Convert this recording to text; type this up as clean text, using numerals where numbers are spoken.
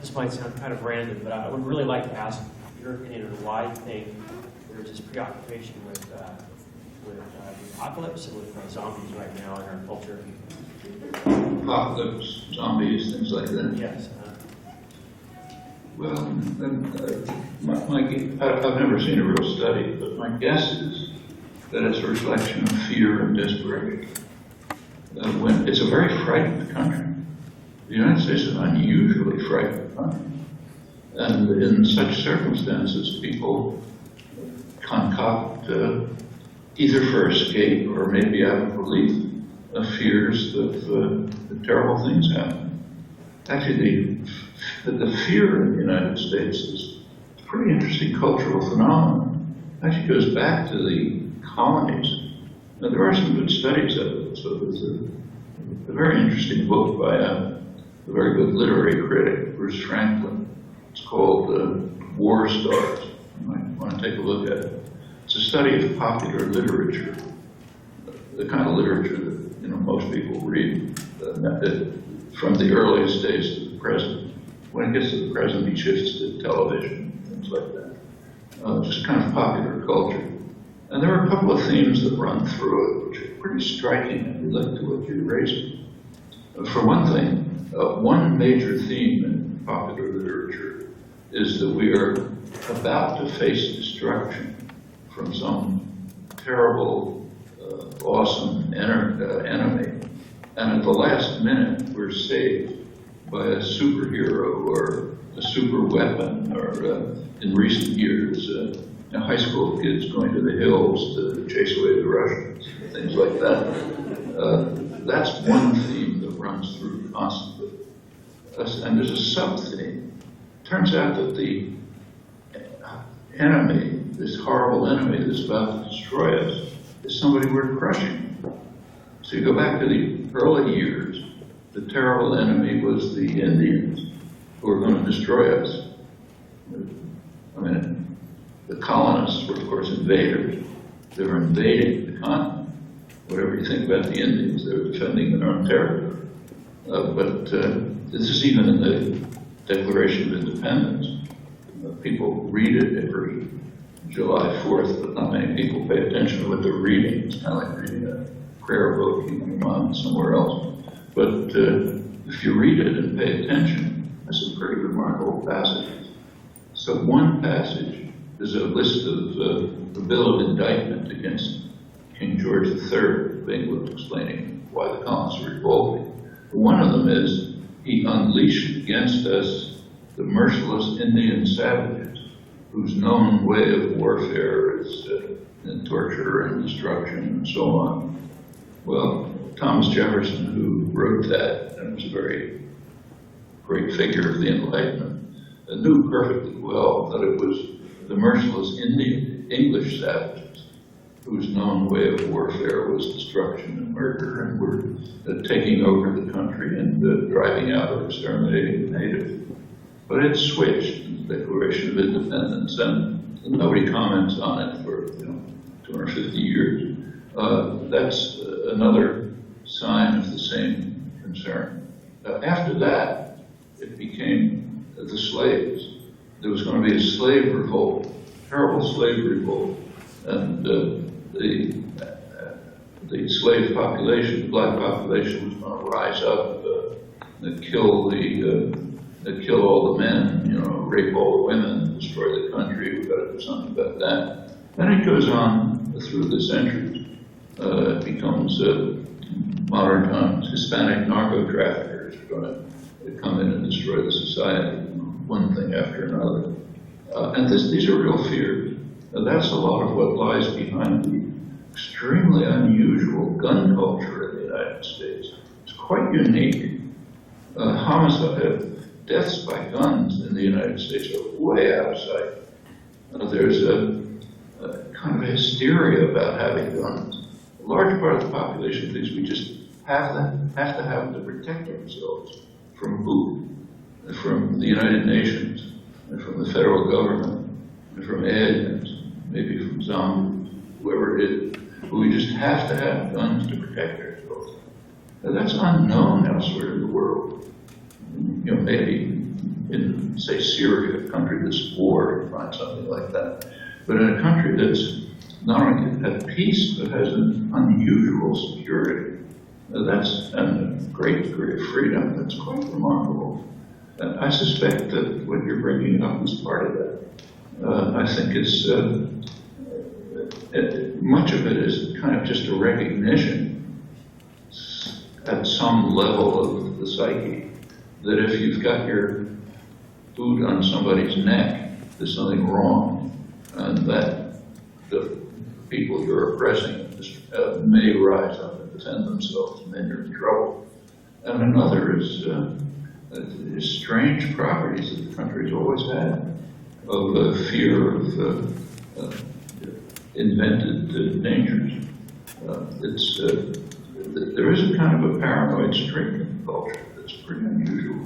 this might sound kind of random, but I would really like to ask your opinion on why you think there's this preoccupation with the apocalypse and with zombies right now in our culture. Apocalypse, zombies, things like that. Yes. Well, I've never seen a real study, but my guess is that it's a reflection of fear and desperation. When it's a very frightened country. The United States is an unusually frightened country. And in such circumstances, people concoct either for escape or maybe out of relief of fears that terrible things happen. Actually, the fear in the United States is a pretty interesting cultural phenomenon. It actually goes back to the colonies. Now, there are some good studies of it. So there's a very interesting book by a very good literary critic, Bruce Franklin. It's called War Stars. You might want to take a look at it. It's a study of popular literature, the kind of literature that most people read from the earliest days to the present. When it gets to the present, he shifts to television, things like that. Just kind of popular culture. And there are a couple of themes that run through it, which are pretty striking and relate to what you're raising. For one thing, one major theme in popular literature is that we are about to face destruction from some terrible, awesome enemy. And at the last minute, we're saved by a superhero or a super weapon, or in recent years, high school kids going to the hills to chase away the Russians, things like that. That's one theme that runs through constantly. And there's a sub-theme. Turns out that the enemy, this horrible enemy that's about to destroy us, is somebody we're crushing. So you go back to the early years, the terrible enemy was the Indians who were going to destroy us. I mean, the colonists were, of course, invaders. They were invading the continent. Whatever you think about the Indians, they were defending their own territory. But this is even in the Declaration of Independence. People read it every July 4th, but not many people pay attention to what they're reading. It's kind of like reading a prayer book in your mind somewhere else. But if you read it and pay attention, there's some pretty remarkable passages. So one passage is a list of the bill of indictment against King George III of England, explaining why the colonists were revolting. One of them is, he unleashed against us the merciless Indian savages, whose known way of warfare is torture and destruction and so on. Well, Thomas Jefferson, who wrote that, and was a very great figure of the Enlightenment, knew perfectly well that it was the merciless English savages whose known way of warfare was destruction and murder, and were taking over the country and driving out or exterminating the natives. But it switched in the Declaration of Independence, and nobody comments on it for 250 years. That's another sign of the same concern. After that, it became the slaves. There was going to be a slave revolt, terrible slave revolt, and the slave population, the black population, was going to rise up and kill all the men, rape all the women, destroy the country. We've got to do something about that. Then it goes on through the centuries. It becomes modern times. Hispanic narco-traffickers are going to come in and destroy the society, one thing after another. And these are real fears. That's a lot of what lies behind the extremely unusual gun culture in the United States. It's quite unique. Homicide, deaths by guns in the United States are way out of sight. There's a kind of hysteria about having guns. A large part of the population thinks we just have to have them to protect ourselves. From who? From the United Nations, and from the federal government, and from aliens, maybe from zombies, whoever it is. But we just have to have guns to protect ourselves. Now, that's unknown elsewhere in the world. Maybe in, say, Syria, a country that's at war, you find something like that. But in a country that's not only at peace, but has an unusual security, that's and a great degree of freedom, that's quite remarkable. And I suspect that what you're bringing up is part of that. I think it's, much of it is kind of just a recognition at some level of the psyche that if you've got your boot on somebody's neck, there's something wrong, and that the people you're oppressing may rise up and defend themselves, and then you're in trouble. And another is strange properties that the country's always had of fear of invented dangers. There is a kind of a paranoid streak in the culture that's pretty unusual.